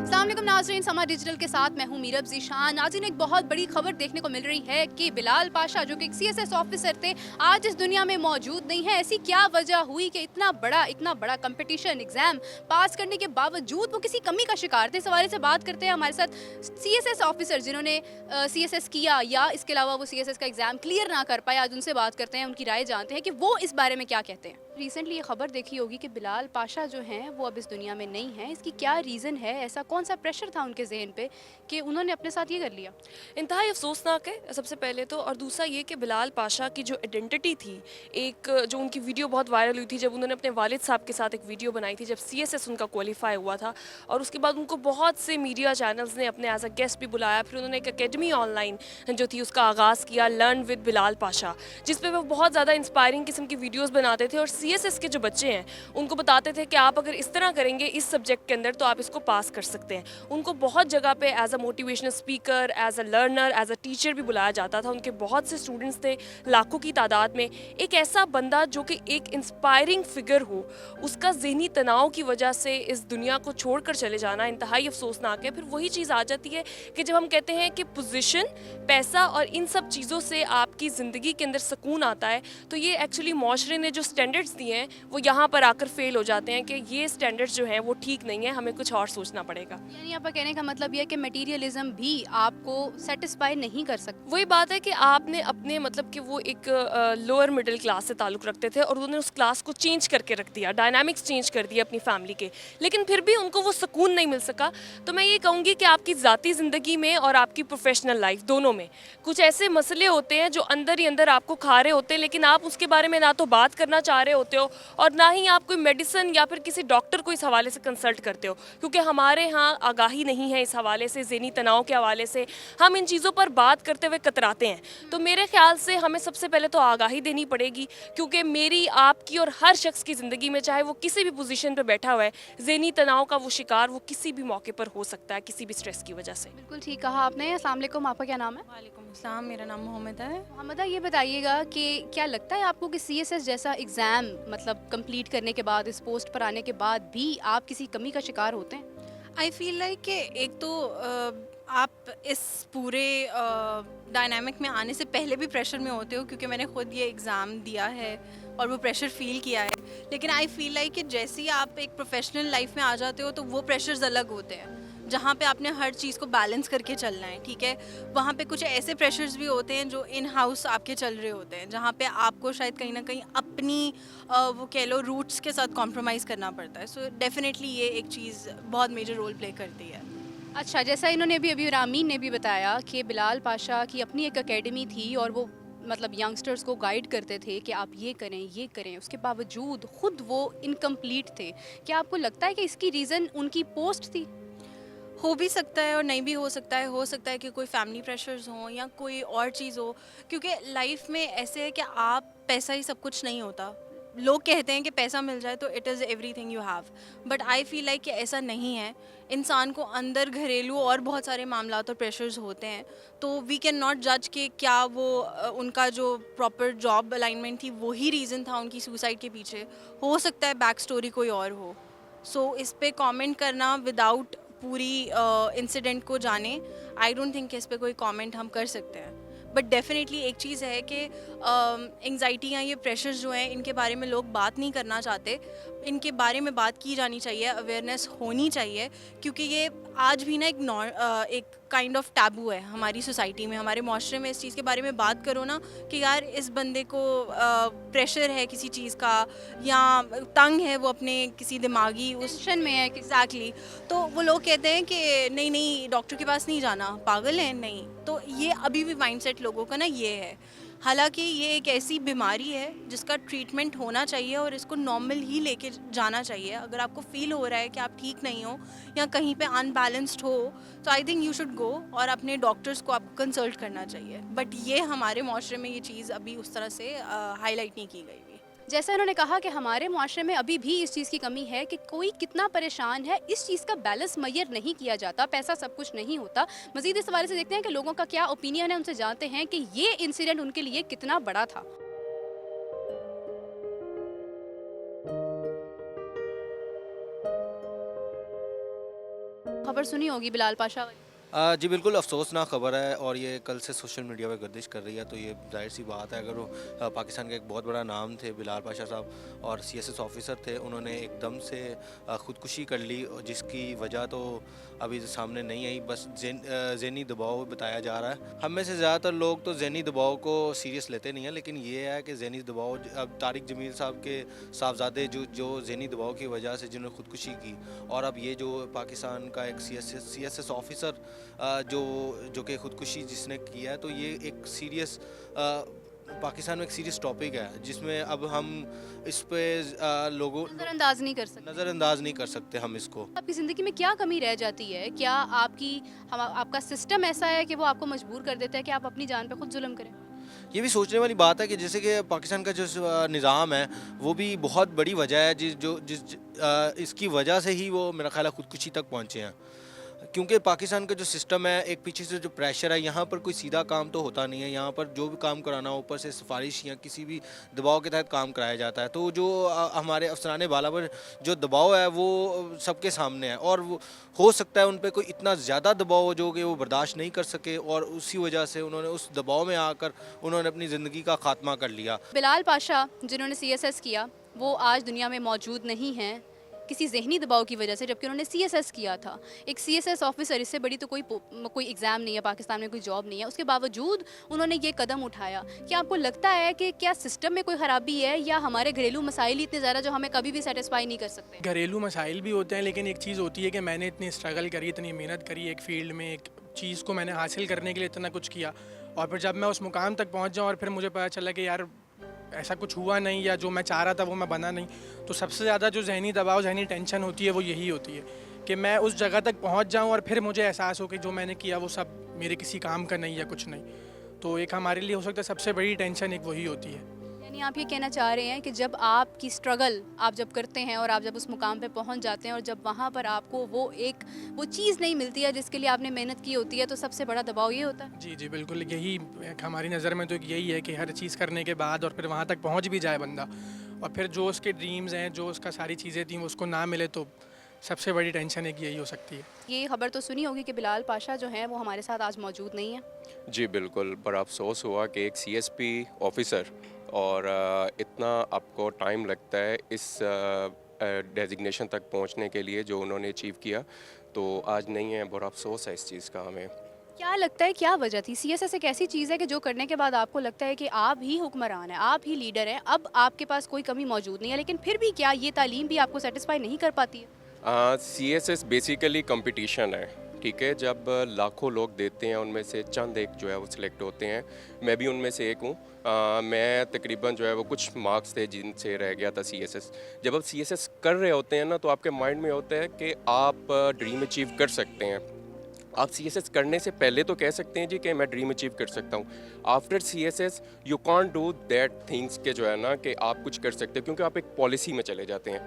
अस्सलाम वालेकुम नाज़रीन, समा डिजिटल के साथ मैं हूं मीरब ज़ीशान। नाज़रीन, एक बहुत बड़ी खबर देखने को मिल रही है कि बिलाल पाशा जो कि एक सीएसएस ऑफिसर थे, आज इस दुनिया में मौजूद नहीं है। ऐसी क्या वजह हुई कि इतना बड़ा कंपटीशन एग्जाम पास करने के बावजूद वो किसी कमी का शिकार थे? इस हवाले से बात करते हैं हमारे साथ सीएसएस ऑफिसर जिन्होंने सीएसएस किया या इसके अलावा वो सीएसएस का एग्जाम क्लियर ना कर पाए। आज उनसे बात करते हैं, उनकी राय जानते हैं कि वो इस बारे में क्या कहते हैं। रिसेंटली ये खबर देखी होगी कि बिलाल पाशा जो हैं वो अब इस दुनिया में नहीं है। इसकी क्या रीज़न है? ऐसा कौन सा प्रेशर था उनके ज़हन पे कि उन्होंने अपने साथ ये कर लिया? इंतहाई अफसोसनाक है सबसे पहले तो, और दूसरा ये कि बिलाल पाशा की जो आइडेंटिटी थी, एक जो उनकी वीडियो बहुत वायरल हुई थी जब उन्होंने अपने वालिद साहब के साथ एक वीडियो बनाई थी जब सीएसएस उनका क्वालिफाई हुआ था, और उसके बाद उनको बहुत से मीडिया चैनल्स ने अपने एज अ गेस्ट भी बुलाया। फिर उन्होंने एक अकेडमी ऑनलाइन जो थी उसका आगाज़ किया, लर्न विद बिलाल पाशा, जिसपे वो बहुत ज़्यादा इंस्पायरिंग किस्म की वीडियोज़ बनाते थे और सीएसएस के जो बच्चे हैं उनको बताते थे कि आप अगर इस तरह करेंगे इस सब्जेक्ट के अंदर तो आप इसको पास कर सकते हैं। उनको बहुत जगह पे as a motivational speaker, as a learner, as a teacher भी बुलाया जाता था। उनके बहुत से स्टूडेंट्स थे, लाखों की तादाद में। एक ऐसा बंदा जो कि एक इंस्पायरिंग फिगर हो, उसका ज़हनी तनाव की वजह से इस दुनिया को छोड़कर चले जाना इंतहाई अफसोसनाक है। फिर वही चीज़ आ जाती है कि जब हम कहते हैं कि पोजीशन, पैसा और इन सब चीज़ों से आपकी ज़िंदगी के अंदर सुकून आता है, तो ये एक्चुअली माशरे ने जो स्टैंडर्ड्स दिए हैं वो यहाँ पर आकर फेल हो जाते हैं कि ये स्टैंडर्ड्स जो हैं वो ठीक नहीं है, हमें कुछ और सोचना पड़ेगा। यानी आपका कहने का मतलब ये है कि मटेरियलिज्म भी आपको सेटिस्फाई नहीं कर सकता। वही बात है कि आपने अपने मतलब कि वो एक लोअर मिडिल क्लास से ताल्लुक़ रखते थे और उन्होंने उस क्लास को चेंज करके रख दिया, डायनामिक्स चेंज कर दिया अपनी फैमिली के, लेकिन फिर भी उनको वो सुकून नहीं मिल सका। तो मैं ये कहूँगी कि आपकी ज़ाती ज़िंदगी में और आपकी प्रोफेशनल लाइफ दोनों में कुछ ऐसे मसले होते हैं जो अंदर ही अंदर आपको खा रहे होते हैं, लेकिन आप उसके बारे में ना तो बात करना चाह रहे होते हो और ना ही आप कोई मेडिसिन या फिर किसी डॉक्टर को इस हवाले से कंसल्ट करते हो, क्योंकि हमारे यहाँ आगाही नहीं है इस हवाले से, ज़हनी तनाव के हवाले से हम इन चीज़ों पर बात करते हुए कतराते हैं। तो मेरे ख्याल से हमें सबसे पहले तो आगाही देनी पड़ेगी, क्योंकि मेरी, आपकी और हर शख्स की ज़िंदगी में, चाहे वो किसी भी पोजीशन पे बैठा हुआ है, ज़हनी तनाव का वो शिकार वो किसी भी मौके पर हो सकता है, किसी भी स्ट्रेस की वजह से। बिल्कुल ठीक कहा आपने। अस्सलाम वालेकुम, आपका क्या नाम है? वालेकुम अस्सलाम, मेरा नाम मोहम्मदा है। मोहम्मदा, ये बताइएगा कि क्या लगता है आपको कि सीएसएस जैसा एग्ज़ाम मतलब कंप्लीट करने के बाद, इस पोस्ट पर आने के बाद भी आप किसी कमी का शिकार होते हैं? आई फील लाइक कि एक तो आप इस पूरे डायनामिक में आने से पहले भी प्रेशर में होते हो, क्योंकि मैंने खुद ये एग्ज़ाम दिया है और वो प्रेशर फील किया है। लेकिन आई फील लाइक कि जैसे ही आप एक प्रोफेशनल लाइफ में आ जाते हो तो वो प्रेशर्स अलग होते हैं, जहाँ पे आपने हर चीज़ को बैलेंस करके चलना है, ठीक है। वहाँ पे कुछ ऐसे प्रेशर्स भी होते हैं जो इन हाउस आपके चल रहे होते हैं, जहाँ पे आपको शायद कहीं ना कहीं अपनी वो कह लो रूट्स के साथ कॉम्प्रोमाइज़ करना पड़ता है। सो डेफिनेटली ये एक चीज़ बहुत मेजर रोल प्ले करती है। अच्छा, जैसा इन्होंने अभी रामीन ने भी बताया कि बिलाल पाशा की अपनी एक एकेडमी थी और वो मतलब यंगस्टर्स को गाइड करते थे कि आप ये करें, उसके बावजूद खुद वो इनकम्प्लीट थे। क्या आपको लगता है कि इसकी रीज़न उनकी पोस्ट थी? हो भी सकता है और नहीं भी हो सकता है कि कोई फैमिली प्रेशर्स हों या कोई और चीज़ हो, क्योंकि लाइफ में ऐसे है कि आप, पैसा ही सब कुछ नहीं होता। लोग कहते हैं कि पैसा मिल जाए तो it is everything you have, but I feel like कि ऐसा नहीं है। इंसान को अंदर घरेलू और बहुत सारे मामलात और प्रेशर्स होते हैं, तो वी कैन नॉट जज कि क्या वो उनका जो प्रॉपर जॉब अलाइनमेंट थी वही रीज़न था उनकी सुसाइड के पीछे। हो सकता है बैक स्टोरी कोई और हो। सो इस पे कमेंट करना विदाउट पूरी इंसिडेंट को जाने, आई डोंट थिंक इस पे कोई कमेंट हम कर सकते हैं। बट डेफिनेटली एक चीज़ है कि एंग्जाइटी या ये प्रेशर्स जो हैं इनके बारे में लोग बात नहीं करना चाहते। इनके बारे में बात की जानी चाहिए, अवेयरनेस होनी चाहिए, क्योंकि ये आज भी ना एक काइंड ऑफ टैबू है हमारी सोसाइटी में, हमारे माशरे में। इस चीज़ के बारे में बात करो ना कि यार इस बंदे को प्रेशर है किसी चीज़ का, या तंग है वो अपने किसी दिमागी उस टेंशन में है कि एग्जैक्टली तो वो लोग कहते हैं कि नहीं नहीं डॉक्टर के पास नहीं जाना, पागल हैं, नहीं। तो ये अभी भी माइंडसेट लोगों का ना ये है। हालांकि ये एक ऐसी बीमारी है जिसका ट्रीटमेंट होना चाहिए और इसको नॉर्मल ही लेके जाना चाहिए। अगर आपको फील हो रहा है कि आप ठीक नहीं हो या कहीं पे अनबैलेंस्ड हो, तो I think you should go और अपने डॉक्टर्स को आपको कंसल्ट करना चाहिए। बट ये हमारे माशरे में ये चीज़ अभी उस तरह से हाईलाइट नहीं की गई हुई। जैसा इन्होंने कहा कि हमारे मुआशरे में अभी भी इस चीज़ की कमी है कि कोई कितना परेशान है, इस चीज़ का बैलेंस मैयर नहीं किया जाता। पैसा सब कुछ नहीं होता। मज़ीद इस हवाले से देखते हैं कि लोगों का क्या ओपिनियन है, उनसे जानते हैं कि ये इंसिडेंट उनके लिए कितना बड़ा था। खबर सुनी होगी बिलाल पाशा वाली। जी बिल्कुल अफसोसनाक ख़बर है और ये कल से सोशल मीडिया पे गर्दिश कर रही है, तो ये जाहिर सी बात है। अगर वो पाकिस्तान का एक बहुत बड़ा नाम थे बिलाल पाशा साहब और सीएसएस ऑफिसर थे, उन्होंने एकदम से ख़ुदकुशी कर ली और जिसकी वजह तो अभी सामने नहीं आई, बस ज़हनी दबाव बताया जा रहा है। हम में से ज़्यादातर लोग तो ज़हनी दबाव को सीरियस लेते नहीं हैं, लेकिन ये है कि ज़हनी दबाव अब तारिक जमील साहब के साहबजादे जो ज़हनी दबाव की वजह से जिन्होंने ख़ुदकुशी की, और अब ये जो पाकिस्तान का एक सीएसएस ऑफिसर जो कि ख़ुदकुशी जिसने किया है, तो ये एक सीरियस पाकिस्तान में एक सीरियस टॉपिक है जिसमें अब हम इस पे लोगों नज़रअंदाज नहीं कर सकते। नज़रअंदाज नहीं कर सकते हम इसको। आपकी ज़िंदगी में क्या कमी रह जाती है? क्या आपका सिस्टम ऐसा है कि वो आपको मजबूर कर देता है कि आप अपनी जान पे खुद जुल्म करें? ये भी सोचने वाली बात है कि जैसे कि पाकिस्तान का जो निज़ाम है वो भी बहुत बड़ी वजह है इसकी वजह से ही वो मेरा ख्याल है ख़ुदकुशी तक पहुँचे हैं, क्योंकि पाकिस्तान का जो सिस्टम है, एक पीछे से जो प्रेशर है, यहाँ पर कोई सीधा काम तो होता नहीं है। यहाँ पर जो भी काम कराना हो ऊपर से सिफारिश या किसी भी दबाव के तहत काम कराया जाता है। तो जो हमारे अफसरान बाला पर जो दबाव है वो सबके सामने है, और वो हो सकता है उन पर कोई इतना ज़्यादा दबाव हो जो कि वो बर्दाश्त नहीं कर सके, और उसी वजह से उन्होंने उस दबाव में आकर उन्होंने अपनी ज़िंदगी का खात्मा कर लिया। बिलाल पाशा जिन्होंने सीएसएस किया वो आज दुनिया में मौजूद नहीं हैं किसी ज़हनी दबाव की वजह से, जबकि उन्होंने सीएसएस किया था। एक सीएसएस ऑफिसर, इससे बड़ी तो कोई एग्ज़ाम नहीं है पाकिस्तान में, कोई जॉब नहीं है, उसके बावजूद उन्होंने ये कदम उठाया। क्या आपको लगता है कि क्या सिस्टम में कोई ख़राबी है, या हमारे घरेलू मसाइल इतने ज़्यादा जो हमें कभी भी सेटिस्फाई नहीं कर सकते? घरेलू मसाइल भी होते हैं, लेकिन एक चीज़ होती है कि मैंने इतनी स्ट्रगल करी, इतनी मेहनत करी एक फ़ील्ड में, एक चीज़ को मैंने हासिल करने के लिए इतना कुछ किया, और फिर जब मैं उस मुकाम तक पहुँच जाऊँ और फिर मुझे पता चला कि यार ऐसा कुछ हुआ नहीं, या जो मैं चाह रहा था वो मैं बना नहीं, तो सबसे ज़्यादा जो ज़हनी दबाव, ज़हनी टेंशन होती है वो यही होती है कि मैं उस जगह तक पहुंच जाऊं और फिर मुझे एहसास हो कि जो मैंने किया वो सब मेरे किसी काम का नहीं या कुछ नहीं। तो एक हमारे लिए हो सकता है सबसे बड़ी टेंशन एक वही होती है। यानी आप ये कहना चाह रहे हैं कि जब आपकी स्ट्रगल आप जब करते हैं और आप जब उस मुकाम पे पहुंच जाते हैं और जब वहाँ पर आपको वो चीज़ नहीं मिलती है जिसके लिए आपने मेहनत की होती है, तो सबसे बड़ा दबाव ये होता है? जी जी बिल्कुल, यही एक हमारी नज़र में तो यही है कि हर चीज़ करने के बाद और फिर वहाँ तक पहुँच भी जाए बंदा, और फिर जो उसके ड्रीम्स हैं, जो उसका सारी चीज़ें थी वो उसको ना मिले, तो सबसे बड़ी टेंशन एक यही हो सकती है। ये खबर तो सुनी होगी कि बिलाल पाशा जो हैं वो हमारे साथ आज मौजूद नहीं है। जी बिल्कुल, बड़ा अफसोस हुआ कि एक सीएसपी ऑफिसर और इतना आपको टाइम लगता है इस डेजिग्नेशन तक पहुंचने के लिए जो उन्होंने अचीव किया, तो आज नहीं है। बड़ा अफसोस है इस चीज़ का हमें। क्या लगता है क्या वजह थी? सीएसएस एक ऐसी चीज़ है कि जो करने के बाद आपको लगता है कि आप ही हुक्मरान हैं, आप ही लीडर हैं, अब आपके पास कोई कमी मौजूद नहीं है, लेकिन फिर भी क्या ये तालीम भी आपको सेटिस्फाई नहीं कर पाती है? सीएसएस बेसिकली कंपटीशन है, ठीक है। जब लाखों लोग देते हैं उनमें से चंद एक जो है वो सिलेक्ट होते हैं, मैं भी उनमें से एक हूँ। मैं तकरीबन जो है वो कुछ मार्क्स थे जिनसे रह गया था सीएसएस। जब आप सीएसएस कर रहे होते हैं ना, तो आपके माइंड में होता है कि आप ड्रीम अचीव कर सकते हैं। आप सीएसएस करने से पहले तो कह सकते हैं जी कि मैं ड्रीम अचीव कर सकता हूँ। After CSS you can't do that things के जो है ना कि आप कुछ कर सकते हैं, क्योंकि आप एक पॉलिसी में चले जाते हैं।